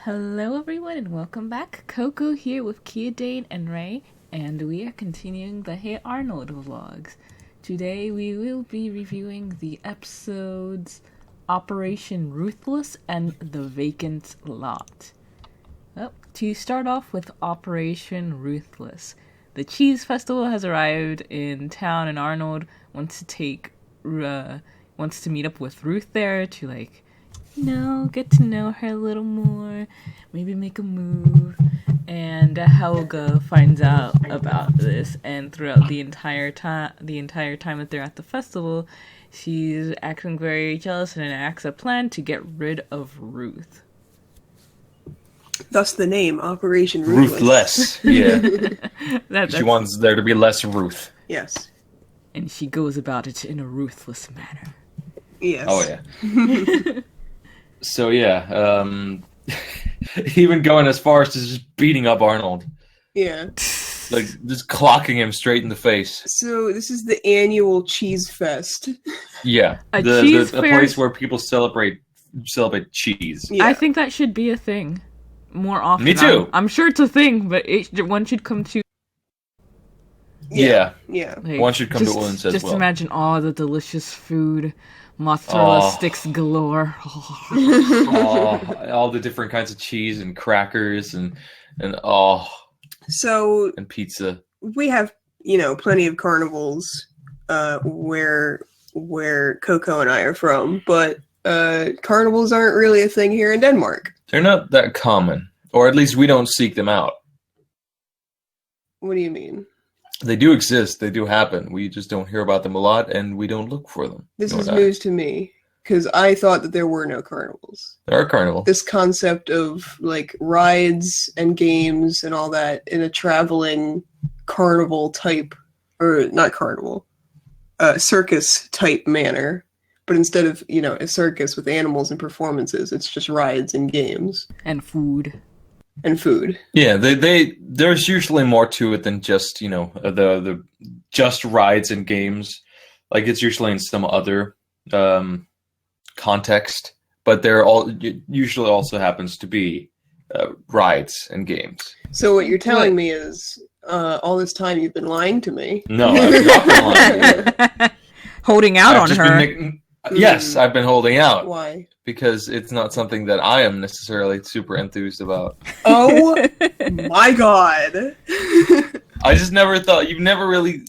Hello everyone and welcome back. Coco here with Kia, Dane, and Ray, and we are continuing the Hey Arnold vlogs. Today we will be reviewing the episodes Operation Ruthless and The Vacant Lot. Well, to start off with Operation Ruthless, the cheese festival has arrived in town and Arnold wants to meet up with Ruth there to get to know her a little more, maybe make a move. And Helga finds out about this, and throughout the entire time that they're at the festival, she's acting very jealous and enacts a plan to get rid of Ruth. Thus the name, Operation Ruthless. Yeah. She wants there to be less Ruth. Yes. And she goes about it in a ruthless manner. Yes. Oh, yeah. So, yeah, even going as far as to just beating up Arnold. Yeah. Like, just clocking him straight in the face. So, this is the annual Cheese Fest. Yeah. The place where people celebrate cheese. Yeah. I think that should be a thing more often. Me too. I'm sure it's a thing, but one should come to... Yeah. One should come to Wounds as well. Just imagine all the delicious food. Mozzarella sticks galore. All the different kinds of cheese and crackers and pizza. We have, plenty of carnivals where Coco and I are from, but carnivals aren't really a thing here in Denmark. They're not that common, or at least we don't seek them out. What do you mean? They do exist. They do happen. We just don't hear about them a lot, and we don't look for them. This is news to me, because I thought that there were no carnivals. There are carnivals. This concept of, rides and games and all that in a traveling carnival type, or not carnival, circus type manner. But instead of, a circus with animals and performances, it's just rides and games. And food. Yeah, there's usually more to it than just, the just rides and games. Like, it's usually in some other context, but there usually also happens to be rides and games. So what you're telling me is all this time you've been lying to me. No, I've not been lying to you. Holding out on her. Yes, I've been holding out. Why? Because it's not something that I am necessarily super enthused about. Oh my god. I just never thought, you never really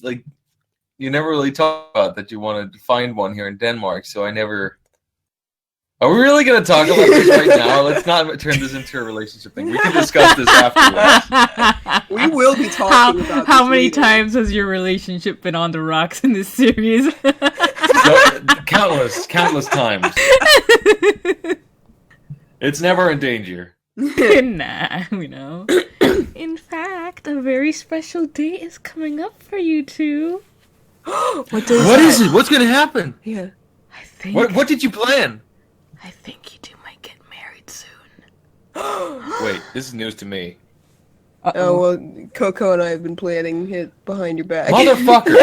talked about that you wanted to find one here in Denmark, so I never... Are we really going to talk about this right now? Let's not turn this into a relationship thing. We can discuss this afterwards. We will be talking about this How many times has your relationship been on the rocks in this series? Countless times. It's never in danger. Nah, In fact, a very special day is coming up for you two. What is it? What's going to happen? Yeah. I think... What did you plan? I think you two might get married soon. Wait, this is news to me. Uh-oh. Oh, well, Coco and I have been planning it behind your back. Motherfucker!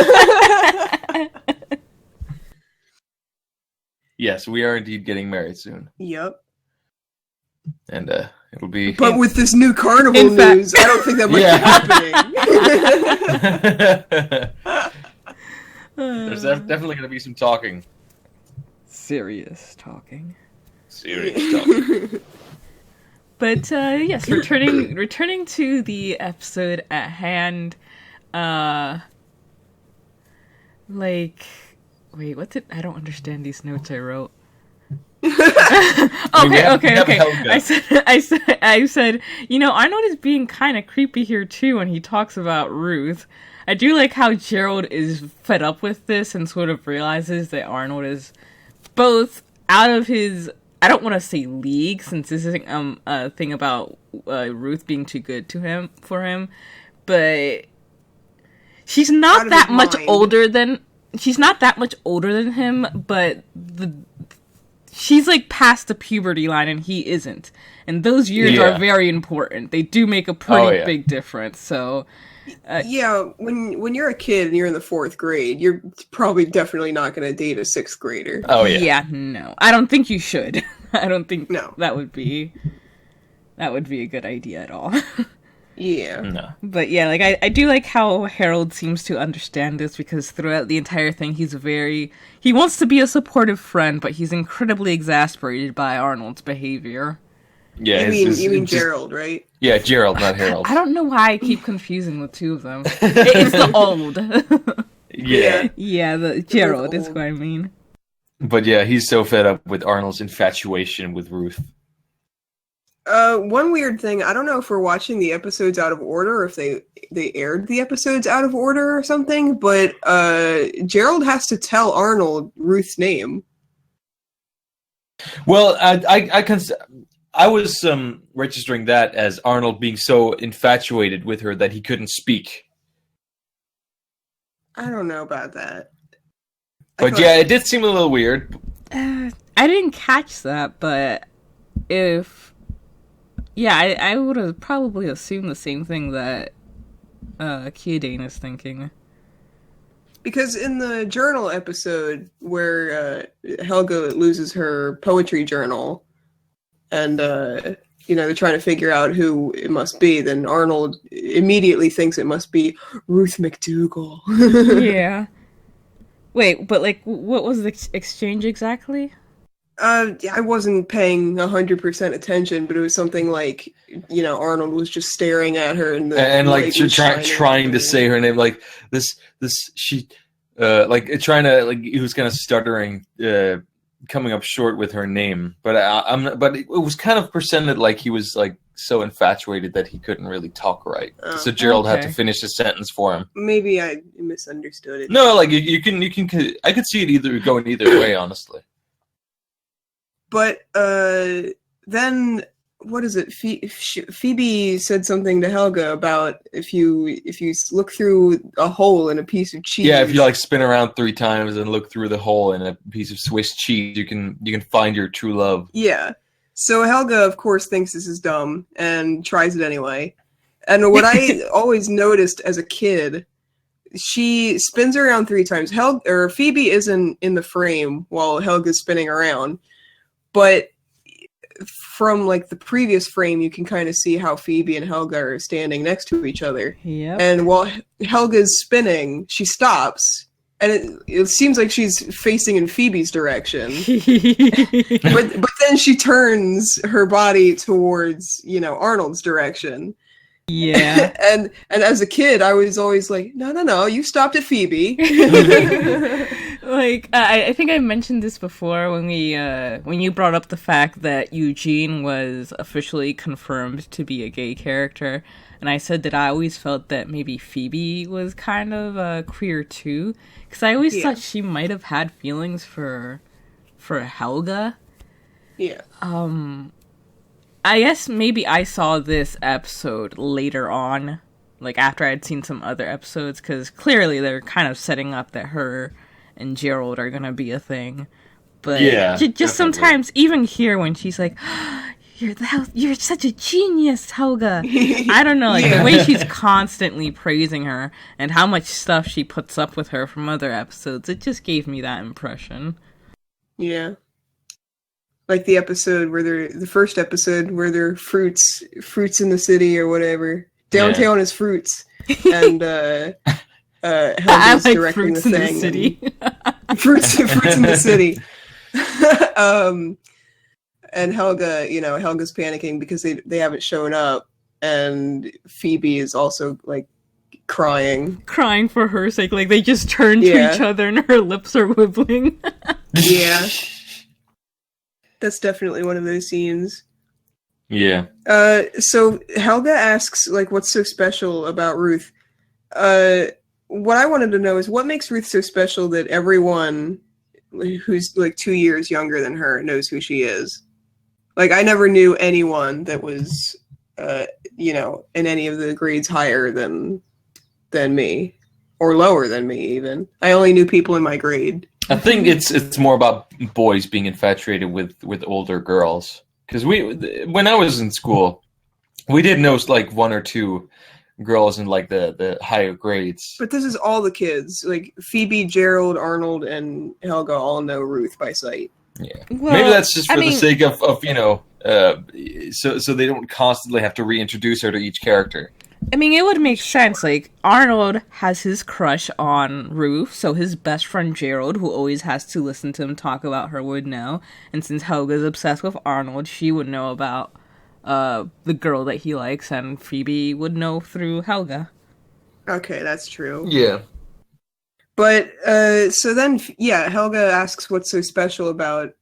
Yes, we are indeed getting married soon. Yep. And it'll be... But with this new carnival news, I don't think that might be happening. There's definitely going to be some talking. Serious talking. But yes, returning to the episode at hand. Wait, what's it? I don't understand these notes I wrote. Okay. I said, Arnold is being kind of creepy here too when he talks about Ruth. I do like how Gerald is fed up with this and sort of realizes that Arnold is both out of his, I don't want to say league, since this isn't a thing about Ruth being too good for him, but she's not that much older than him, but she's past the puberty line and he isn't, and those years are very important. They do make a pretty big difference. So when you're a kid and you're in the 4th grade, you're probably definitely not going to date a 6th grader. No, I don't think you should. I don't think that would be that would be a good idea at all. Yeah. No. But yeah, like I do like how Harold seems to understand this, because throughout the entire thing he wants to be a supportive friend, but he's incredibly exasperated by Arnold's behavior. Yeah, You mean Gerald, right? Yeah, Gerald, not Harold. I don't know why I keep confusing the two of them. It's the old. Yeah. Yeah, the Gerald is what I mean. But yeah, he's so fed up with Arnold's infatuation with Ruth. One weird thing, I don't know if we're watching the episodes out of order, or if they aired the episodes out of order or something, but Gerald has to tell Arnold Ruth's name. Well, I was registering that as Arnold being so infatuated with her that he couldn't speak. I don't know about that. But yeah, it did seem a little weird. I didn't catch that, but I would have probably assumed the same thing that Kyodane is thinking. Because in the journal episode where Helga loses her poetry journal, and they're trying to figure out who it must be, then Arnold immediately thinks it must be Ruth McDougal. Yeah. Wait, but like, what was the exchange exactly? I wasn't paying 100% attention, but it was something like, Arnold was just staring at her, and like trying to say her name, like he was kind of stuttering, coming up short with her name. But but it was kind of presented like he was like so infatuated that he couldn't really talk right. So Gerald had to finish the sentence for him. Maybe I misunderstood it. No, like you can. I could see it going either way, honestly. But then, what is it? Phoebe said something to Helga about if you look through a hole in a piece of cheese. Yeah, if you like spin around 3 times and look through the hole in a piece of Swiss cheese, you can find your true love. Yeah. So Helga, of course, thinks this is dumb and tries it anyway. And what I always noticed as a kid, she spins around 3 times. Phoebe isn't in the frame while Helga's spinning around. But from like the previous frame, you can kind of see how Phoebe and Helga are standing next to each other. Yep. And while Helga's spinning, she stops, and it seems like she's facing in Phoebe's direction. but then she turns her body towards Arnold's direction. Yeah. and as a kid, I was always like, no, you stopped at Phoebe. Like, I think I mentioned this before when you brought up the fact that Eugene was officially confirmed to be a gay character, and I said that I always felt that maybe Phoebe was kind of queer too, because I always thought she might have had feelings for Helga. Yeah. I guess maybe I saw this episode later on, like after I'd seen some other episodes, because clearly they're kind of setting up that her and Gerald are gonna be a thing. But yeah, just sometimes, even here when she's like, you're such a genius, Helga. I don't know, like the way she's constantly praising her and how much stuff she puts up with her from other episodes, it just gave me that impression. Yeah. Like the first episode where they're fruits in the city or whatever. Downtown is fruits. And Helga's like directing fruits the in thing. the city. fruits in the city. And Helga, Helga's panicking because they haven't shown up, and Phoebe is also like crying for her sake. Like they just turn to each other and her lips are wibbling. Yeah. That's definitely one of those scenes. Yeah. So Helga asks, like, what's so special about Ruth? What I wanted to know is what makes Ruth so special that everyone who's like 2 years younger than her knows who she is. Like, I never knew anyone that was, in any of the grades higher than me, or lower than me even. I only knew people in my grade. I think it's more about boys being infatuated with older girls. Because when I was in school, we did know like 1 or 2 girls in like the higher grades. But this is all the kids. Like Phoebe, Gerald, Arnold, and Helga all know Ruth by sight. Yeah. Well, Maybe that's just I for the mean- sake of so they don't constantly have to reintroduce her to each character. I mean, it would make sense. Like, Arnold has his crush on Ruth, so his best friend Gerald, who always has to listen to him talk about her, would know. And since Helga's obsessed with Arnold, she would know about the girl that he likes, and Phoebe would know through Helga. Okay, that's true. Yeah. But so then, Helga asks what's so special about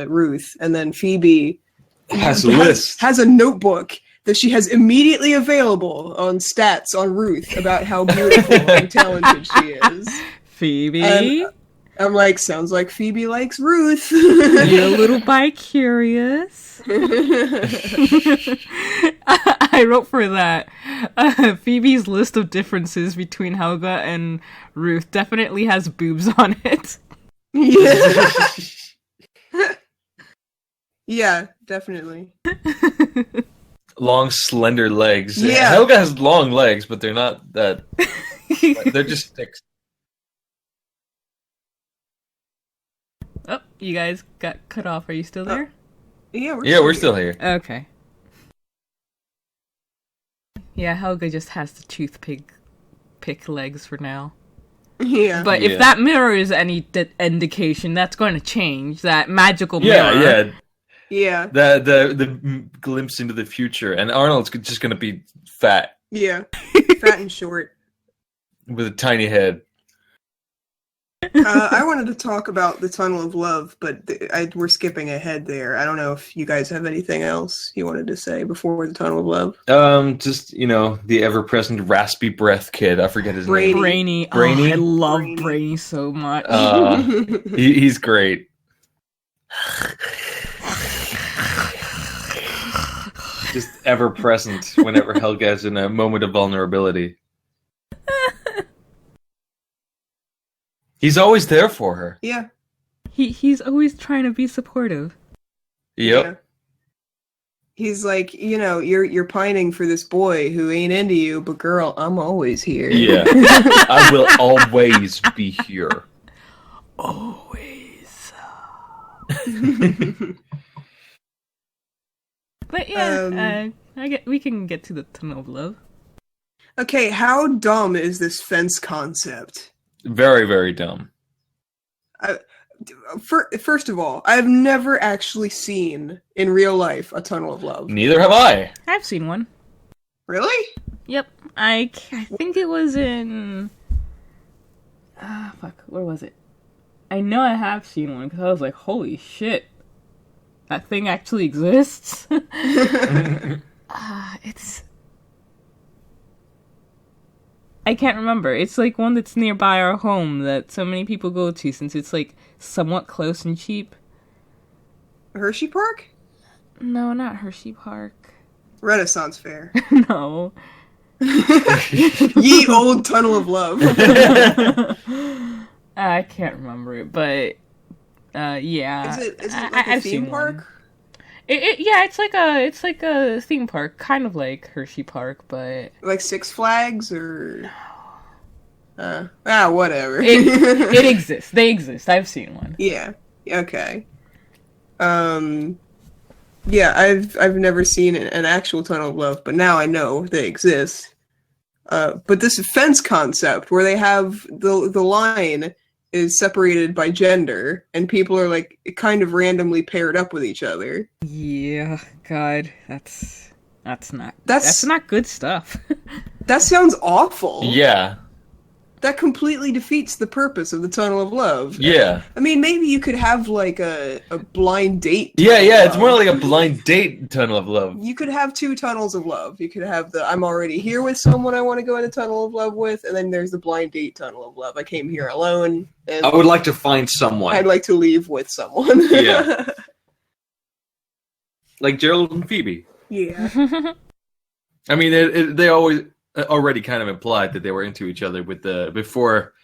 Ruth, and then Phoebe Has a list. has a notebook that she has immediately available on stats on Ruth about how beautiful and talented she is. Phoebe? And I'm like, sounds like Phoebe likes Ruth. You're a little bi-curious. I wrote for that. Phoebe's list of differences between Helga and Ruth definitely has boobs on it. Yeah. Yeah, definitely. Long, slender legs. Yeah. Helga has long legs, but they're not that. They're just sticks. Oh, you guys got cut off. Are you still there? Yeah, We're still here. Okay. Yeah, Helga just has the toothpick legs for now. Yeah. But Yeah. if that mirror is any indication, that's going to change. That magical mirror. Yeah. Yeah. The glimpse into the future, and Arnold's just gonna be fat Yeah. Fat and short. with a tiny head. I wanted to talk about the Tunnel of Love, but we're skipping ahead there. I don't know if you guys have anything else you wanted to say before the Tunnel of Love. Just the ever-present raspy breath kid. I forget his Brainy. name. Brainy. Brainy? Oh, I love Brainy. Brainy so much. He's great. Just ever present whenever Helga's in a moment of vulnerability. He's always there for her. Yeah. He's always trying to be supportive. Yep. Yeah. He's like, you're pining for this boy who ain't into you, but girl, I'm always here. Yeah. I will always be here. Always. But yeah, we can get to the Tunnel of Love. Okay, how dumb is this fence concept? Very, very dumb. First of all, I've never actually seen in real life a Tunnel of Love. Neither have I. I've seen one. Really? Yep. I think it was in... where was it? I know I have seen one because I was like, holy shit. That thing actually exists? It's... I can't remember. It's like one that's nearby our home that so many people go to since it's like somewhat close and cheap. Hershey Park? No, not Hershey Park. Renaissance Fair. No. Ye old Tunnel of Love. I can't remember it, but yeah. Is it like a I've theme seen park? one. Yeah, it's like a theme park, kind of like Hershey Park, but Like Six Flags or whatever. it exists. They exist. I've seen one. Yeah. Okay. Yeah, I've never seen an actual Tunnel of Love, but now I know they exist. But this fence concept where they have the line is separated by gender, and people are like kind of randomly paired up with each other. Yeah, God, that's not good stuff. That sounds awful. Yeah. That completely defeats the purpose of the Tunnel of Love. Yeah. I mean, maybe you could have like a blind date. Yeah, Tunnel of it's Love. more like a blind date Tunnel of Love. You could have two tunnels of love. You could have the I'm already here with someone I want to go in a tunnel of love with, and then there's the blind date tunnel of love. I came here alone, and I would like to find someone. I'd like to leave with someone. Yeah. Like Gerald and Phoebe. Yeah. I mean, they always already kind of implied that they were into each other with the before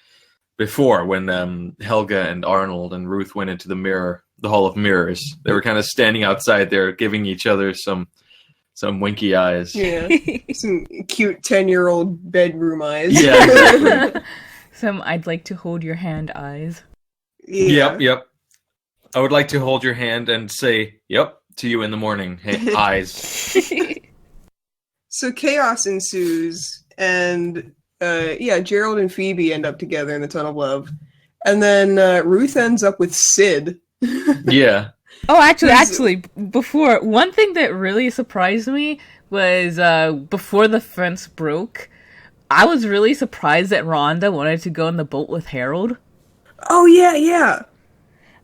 when Helga and Arnold and Ruth went into the Hall of Mirrors. They were kind of standing outside there, giving each other some winky eyes. Yeah. Some cute 10-year-old bedroom eyes. Yeah, exactly. Some I'd like to hold your hand eyes. Yeah. Yep. I would like to hold your hand and say, yep, to you in the morning. Hey, eyes. So chaos ensues, and Gerald and Phoebe end up together in the Tunnel of Love. And then Ruth ends up with Sid. Yeah. Oh, actually, before, one thing that really surprised me was before the fence broke, I was really surprised that Rhonda wanted to go on the boat with Harold. Oh, yeah.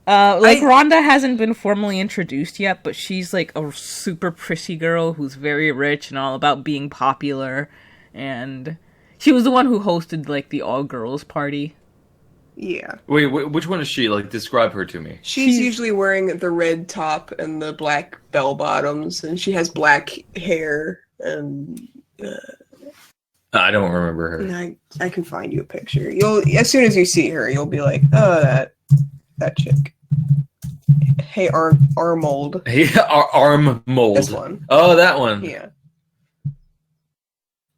Rhonda hasn't been formally introduced yet, but she's like a super prissy girl who's very rich and all about being popular. And she was the one who hosted like the all-girls party. Yeah. Wait, which one is she? Like, describe her to me. She's usually wearing the red top and the black bell bottoms, and she has black hair, and I don't remember her. and I can find you a picture. As soon as you see her, you'll be like, oh, that chick. Hey, Arnold. Hey, arm mold. This one. Oh, that one. Yeah.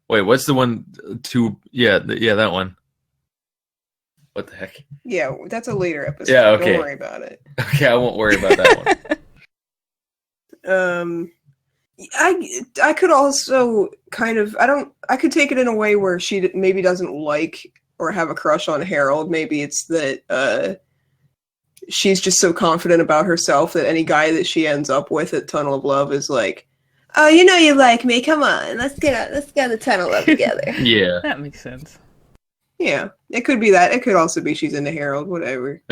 Wait, what's the one to... Yeah, that one. What the heck? Yeah, that's a later episode. Yeah, okay. Don't worry about it. Okay, I won't worry about that one. I could also kind of... I could take it in a way where she maybe doesn't like or have a crush on Harold. Maybe it's that she's just so confident about herself that any guy that she ends up with at Tunnel of Love is like, oh, you know you like me. Come on, let's get the Tunnel of Love together. Yeah. That makes sense. Yeah, it could be that. It could also be she's into Harold. Whatever.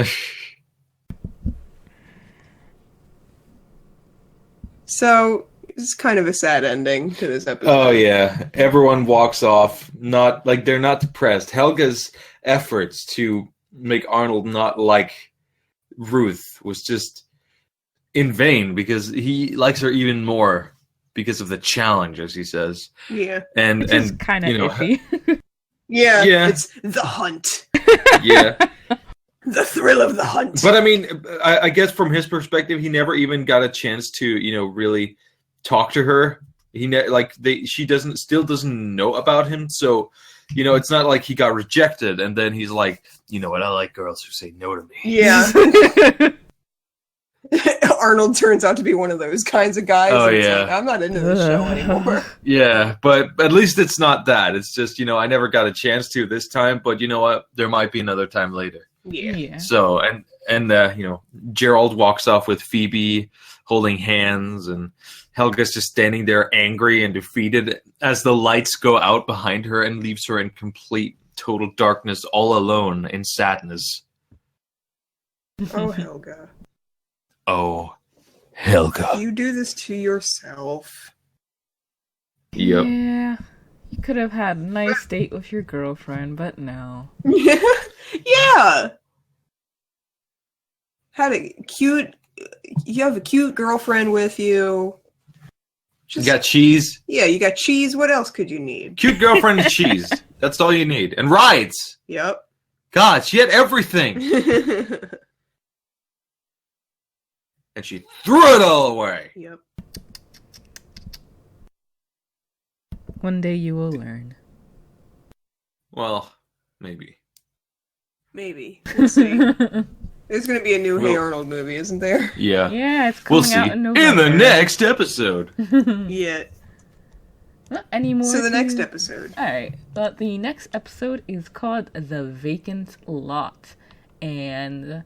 So it's kind of a sad ending to this episode. Oh, yeah. Everyone walks off. Not like they're not depressed. Helga's efforts to make Arnold not like Ruth was just in vain because he likes her even more because of the challenge, as he says. Yeah. And kind of iffy. Yeah, it's the hunt. Yeah. The thrill of the hunt. But I mean, I guess from his perspective, he never even got a chance to, really talk to her. She still doesn't know about him. So, it's not like he got rejected and then he's like, you know what, I like girls who say no to me. Yeah. Arnold turns out to be one of those kinds of guys. Oh, It's yeah. like, I'm not into this show anymore. Yeah, but at least it's not that. It's just, I never got a chance to this time, but you know what? There might be another time later. Yeah. So, and Gerald walks off with Phoebe holding hands, and Helga's just standing there angry and defeated as the lights go out behind her and leaves her in complete, total darkness, all alone in sadness. Oh, Helga. Oh, Helga. You do this to yourself. Yep. Yeah. You could have had a nice date with your girlfriend, but no. Yeah. You have a cute girlfriend with you. You got cheese. Yeah, you got cheese. What else could you need? Cute girlfriend and cheese. That's all you need. And rides. Yep. God, she had everything. And she threw it all away. Yep. One day you will learn. Well, maybe. Maybe. We'll see. There's going to be a new Hey Arnold movie, isn't there? Yeah. Yeah, it's We'll coming see out in November. in the next episode. Yeah. Not anymore. So the next episode. Alright, but the next episode is called The Vacant Lot. And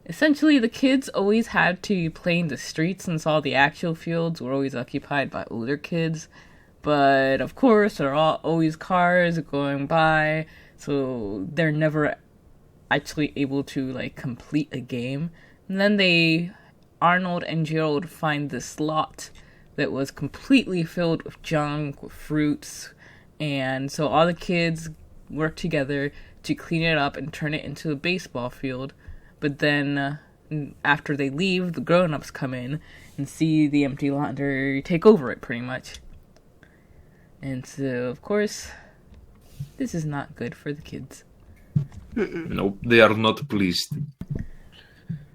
essentially the kids always had to play in the streets since all the actual fields were always occupied by older kids. But of course, there are always cars going by, so they're never actually able to complete a game. And then Arnold and Gerald find this lot that was completely filled with junk, with fruits, and so all the kids work together to clean it up and turn it into a baseball field. But then after they leave, the grown-ups come in and see the empty lot and take over it pretty much. And so, of course, this is not good for the kids. Nope, they are not pleased.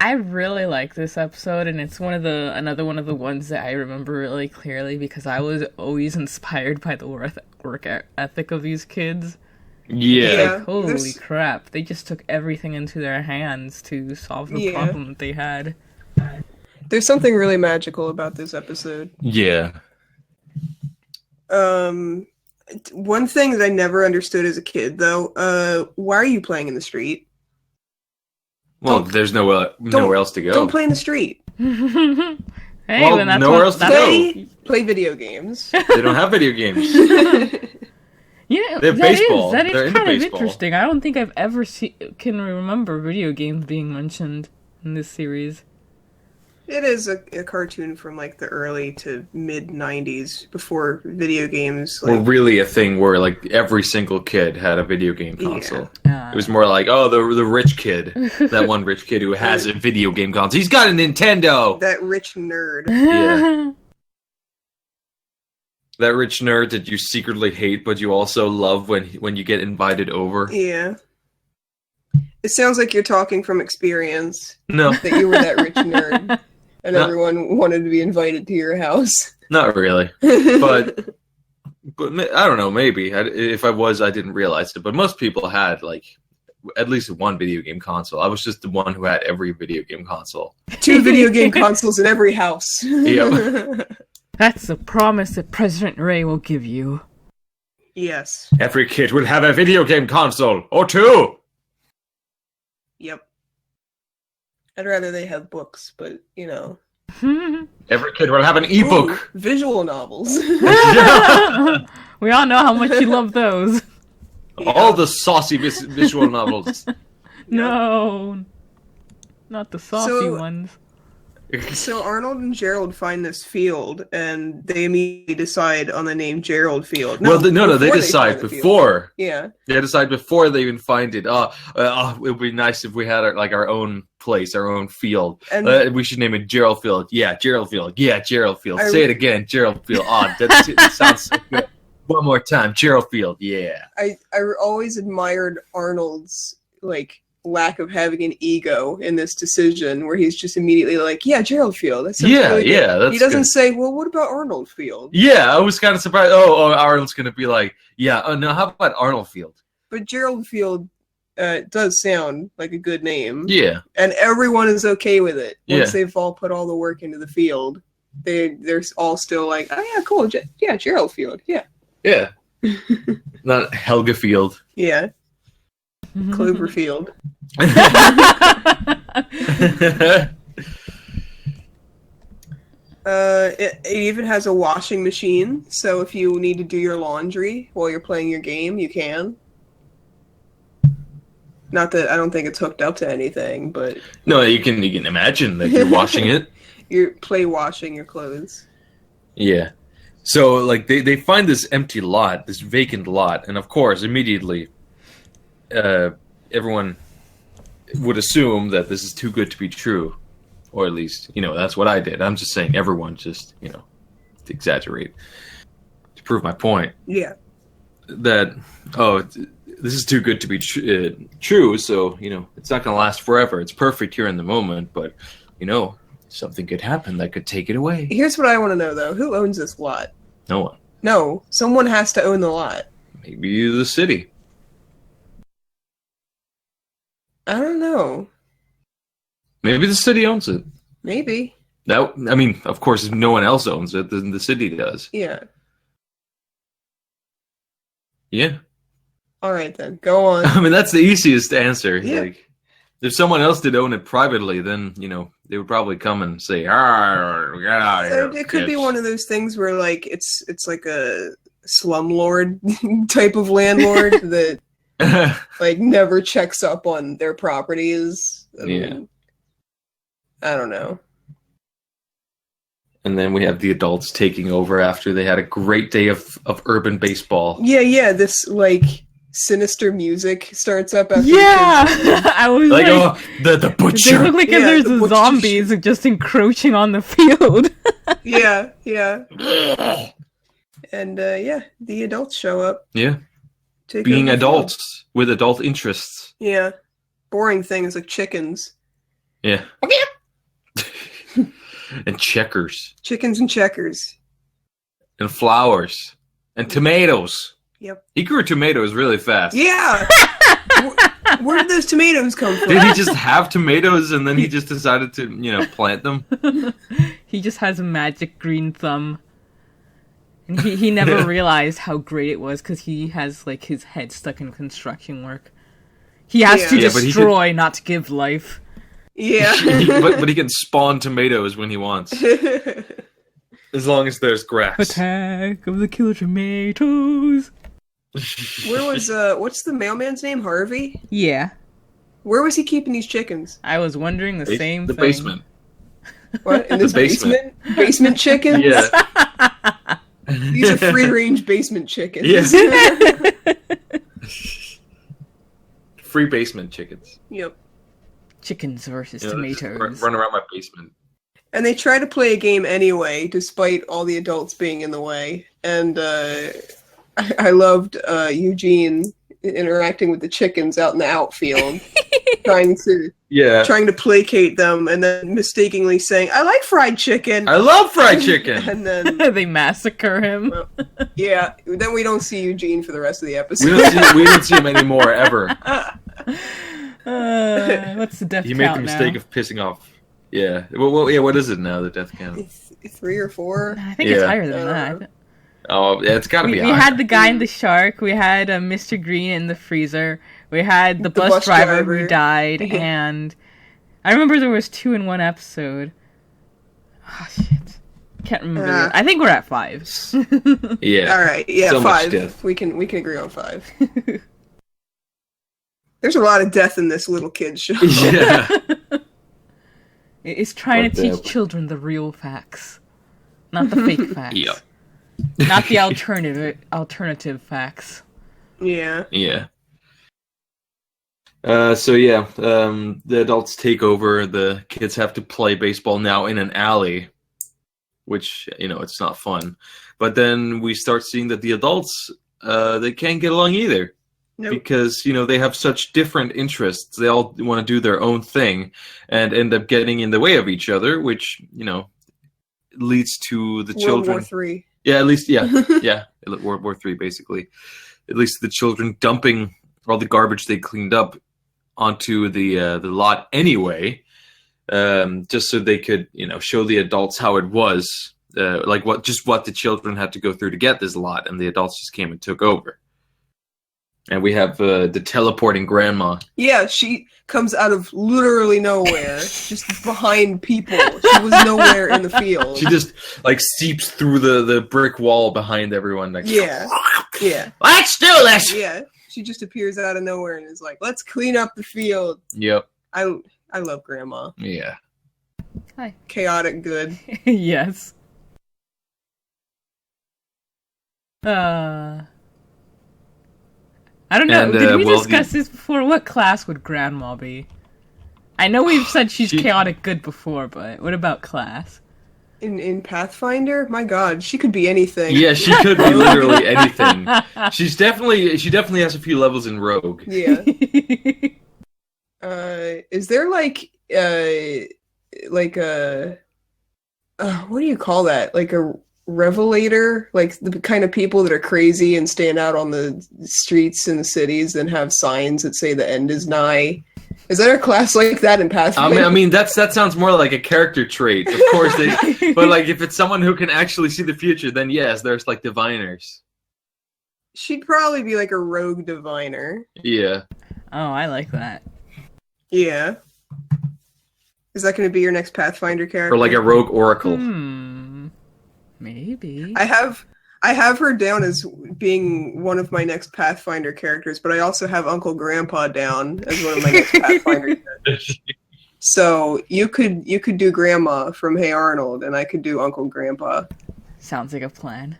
I really like this episode, and it's another one of the ones that I remember really clearly because I was always inspired by the work ethic of these kids. Yeah. Holy crap, they just took everything into their hands to solve the problem that they had. There's something really magical about this episode. Yeah. One thing that I never understood as a kid, though, why are you playing in the street? Well, there's nowhere else to go. Don't play in the street. Hey, Well, then that's nowhere else to go. Play video games. They don't have video games. Yeah, They have baseball. That is They're into kind of baseball. interesting. I don't think I've ever can remember video games being mentioned in this series. It is a cartoon from like the early to mid 90s before video games. Were really a thing where like every single kid had a video game console. It was more like, oh, the rich kid, that one rich kid who has a video game console. He's got a Nintendo. That rich nerd. Yeah. That rich nerd that you secretly hate, but you also love when you get invited over. Yeah. It sounds like you're talking from experience. No. That you were that rich nerd. And everyone wanted to be invited to your house. Not really. But I don't know, maybe. If I was, I didn't realize it. But most people had, like, at least one video game console. I was just the one who had every video game console. 2 video game consoles in every house. Yep. That's the promise that President Ray will give you. Yes. Every kid will have a video game console. Or 2. Yep. I'd rather they have books, but, you know. Every kid will have an ebook. Ooh, visual novels. We all know how much you love those. All the saucy visual novels. No. Not the saucy ones. So Arnold and Gerald find this field, and they immediately decide on the name Gerald Field. No, they decide before. Yeah. They decide before they even find it. It would be nice if we had our own place, our own field. And we should name it Gerald Field. Yeah, Gerald Field. Yeah, Gerald Field. Say it again, Gerald Field. That sounds so good. One more time, Gerald Field. Yeah. I always admired Arnold's, like, lack of having an ego in this decision, where he's just immediately like, yeah, Gerald Field. That sounds really good. That's he doesn't good. say, well, what about Arnold Field? Yeah, I was kind of surprised. Oh, Arnold's going to be like, yeah, no, how about Arnold Field? But Gerald Field does sound like a good name. Yeah. And everyone is okay with it. Once Yeah. they've all put all the work into the field, they're all still like, oh, yeah, cool. Yeah, Gerald Field. Yeah. Yeah. Not Helga Field. Yeah. Cloverfield. It even has a washing machine, so if you need to do your laundry while you're playing your game, you can. Not that I don't think it's hooked up to anything, but No, you can imagine that you're washing it. you're washing your clothes. Yeah. So like they find this empty lot, this vacant lot, and of course immediately everyone would assume that this is too good to be true. Or at least, that's what I did. I'm just saying everyone just, to exaggerate. To prove my point. Yeah. That, this is too good to be true, so, it's not going to last forever. It's perfect here in the moment, but, something could happen that could take it away. Here's what I want to know, though. Who owns this lot? No one. No, someone has to own the lot. Maybe the city. I don't know. Maybe the city owns it. Maybe. Of course, if no one else owns it, then the city does. Yeah. Yeah. All right, then. Go on. That's the easiest answer. Yeah. Like, if someone else did own it privately, then, they would probably come and say, get out of here. It could be one of those things where, like, it's like a slumlord type of landlord that, like, never checks up on their properties. I don't know. And then we have the adults taking over after they had a great day of urban baseball. Yeah, this, like, sinister music starts up after Yeah! I was like, the butcher. they look like if there's the zombies just encroaching on the field. Yeah. And, the adults show up. Yeah. over Being the adults field. with adult interests. Yeah. Boring things like chickens. Yeah. And checkers. Chickens and checkers. And flowers. And tomatoes. Yep. He grew tomatoes really fast. Yeah! Where did those tomatoes come from? Did he just have tomatoes and then he just decided to, plant them? He just has a magic green thumb. And he never realized how great it was because he has, like, his head stuck in construction work. He has to destroy, not to give life. Yeah. but he can spawn tomatoes when he wants. As long as there's grass. Attack of the killer tomatoes. Where was, what's the mailman's name? Harvey? Yeah. Where was he keeping these chickens? I was wondering the same thing. The basement. What? In this basement? Basement chickens? Yeah. These are free-range basement chickens. Yes. Free basement chickens. Yep. Chickens versus tomatoes. Run around my basement. And they try to play a game anyway, despite all the adults being in the way. And I loved Eugene interacting with the chickens out in the outfield, trying to placate them, and then mistakenly saying, "I like fried chicken. I love fried chicken." And then they massacre him. Well, yeah. Then we don't see Eugene for the rest of the episode. We don't see him anymore ever. What's the death count now? He made the mistake of pissing off. Yeah. Well, yeah. What is it now? The death count? It's 3 or 4. I think it's higher than that. Oh, yeah, it's got to be higher. We had the guy in the shark. We had Mr. Green in the freezer. We had the bus driver who died, and I remember there was 2 in one episode. Oh shit! Can't remember. I think we're at 5. Yeah. All right. Yeah, so 5. We can agree on 5. There's a lot of death in this little kid show. Yeah. It's trying to teach children the real facts, not the fake facts. Yep. Not the alternative facts. Yeah. Yeah. The adults take over. The kids have to play baseball now in an alley, which, it's not fun. But then we start seeing that the adults, they can't get along either. Nope. Because, they have such different interests. They all want to do their own thing and end up getting in the way of each other, which, leads to the children. World War III. Yeah, at least, yeah. World War III, basically. At least the children dumping all the garbage they cleaned up onto the lot anyway, just so they could, show the adults how it was, what the children had to go through to get this lot, and the adults just came and took over. And we have the teleporting grandma. Yeah, she comes out of literally nowhere, just behind people. She was nowhere in the field. She just, seeps through the brick wall behind everyone. Yeah. Let's do this! Yeah, she just appears out of nowhere and is like, let's clean up the field. Yep. I love Grandma. Yeah. Hi. Chaotic good. Yes. I don't know. Did we discuss this before? What class would Grandma be? I know we've said she's chaotic good before, but what about class? In Pathfinder? My god, she could be anything. Yeah, she could be literally anything. She definitely has a few levels in Rogue. Yeah. Is there what do you call that? Like a revelator, like the kind of people that are crazy and stand out on the streets in the cities and have signs that say the end is nigh. Is there a class like that in Pathfinder? I mean that sounds more like a character trait. Of course, but if it's someone who can actually see the future, then yes, there's diviners. She'd probably be like a rogue diviner. Yeah. Oh, I like that. Yeah. Is that going to be your next Pathfinder character? Or like a rogue oracle. Maybe. I have her down as being one of my next Pathfinder characters, but I also have Uncle Grandpa down as one of my next Pathfinder characters. So you could do Grandma from Hey Arnold, and I could do Uncle Grandpa. Sounds like a plan.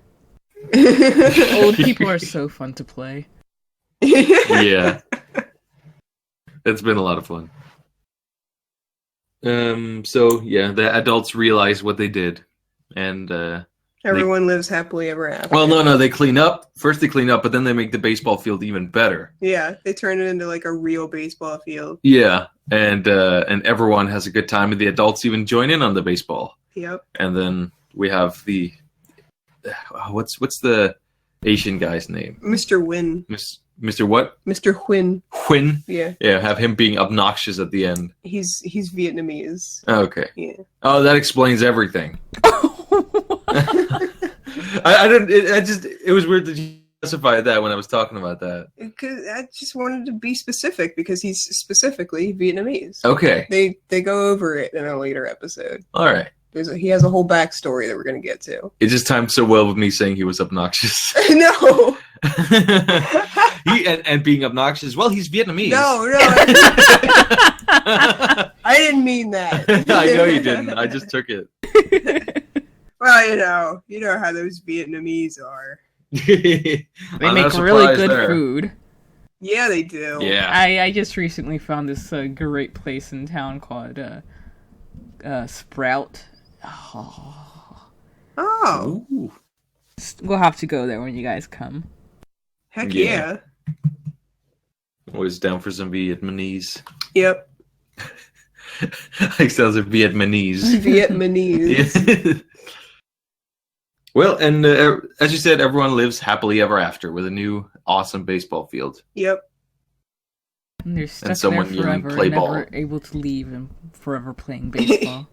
Old people are so fun to play. Yeah. It's been a lot of fun. The adults realize what they did, and everyone lives happily ever after. Well, no, they clean up. First they clean up, but then they make the baseball field even better. Yeah, they turn it into a real baseball field. Yeah, and everyone has a good time, and the adults even join in on the baseball. Yep. And then we have what's the Asian guy's name? Mr. Win. Mr. What? Mr. Huynh. Huynh? Yeah. Yeah, have him being obnoxious at the end. He's Vietnamese. Okay. Yeah. Oh, that explains everything. I didn't. It was weird that you specified that when I was talking about that. Because I just wanted to be specific because he's specifically Vietnamese. Okay. They go over it in a later episode. All right. He has a whole backstory that we're going to get to. It just timed so well with me saying he was obnoxious. No. and being obnoxious. Well, he's Vietnamese. No. I didn't mean that. I know you didn't. I just took it. Well, you know how those Vietnamese are. They make really good food. Yeah, they do. Yeah. I just recently found this great place in town called Sprout. Oh. Ooh. We'll have to go there when you guys come. Heck yeah. Always down for some Vietnamese. Yep. Like sounds like Vietnamese. Vietnamese. Yeah. Well, and as you said, everyone lives happily ever after with a new awesome baseball field. Yep. And they're stuck And someone there forever, play ball. never able to leave and forever playing baseball.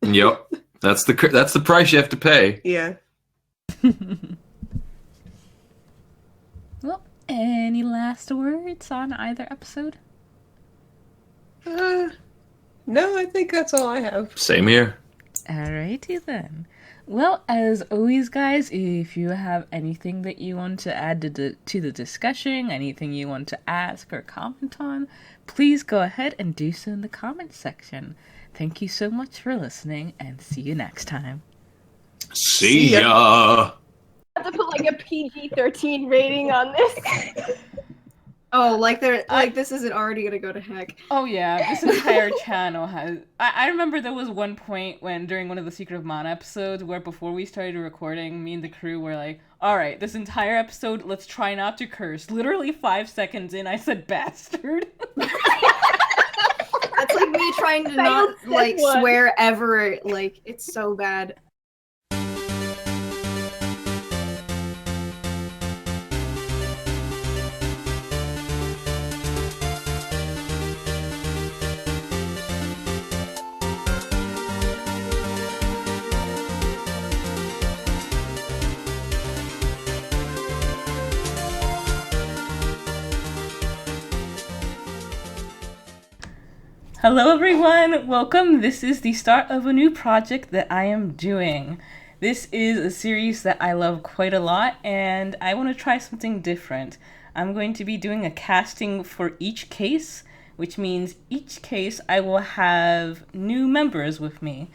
Yep. That's the price you have to pay. Yeah. Well, any last words on either episode? No, I think that's all I have. Same here. Alrighty then. Well, as always, guys, if you have anything that you want to add to the discussion, anything you want to ask or comment on, please go ahead and do so in the comments section. Thank you so much for listening, and see you next time. See ya! I have to put like a PG-13 rating on this. Oh, this isn't already gonna go to heck. Oh yeah, this entire channel has... I remember there was one point during one of the Secret of Mana episodes where before we started recording, me and the crew were like, alright, this entire episode, let's try not to curse. Literally 5 seconds in, I said bastard. That's like me trying to not swear ever. Like, it's so bad. Hello everyone, welcome. This is the start of a new project that I am doing. This is a series that I love quite a lot and I want to try something different. I'm going to be doing a casting for each case, which means each case I will have new members with me.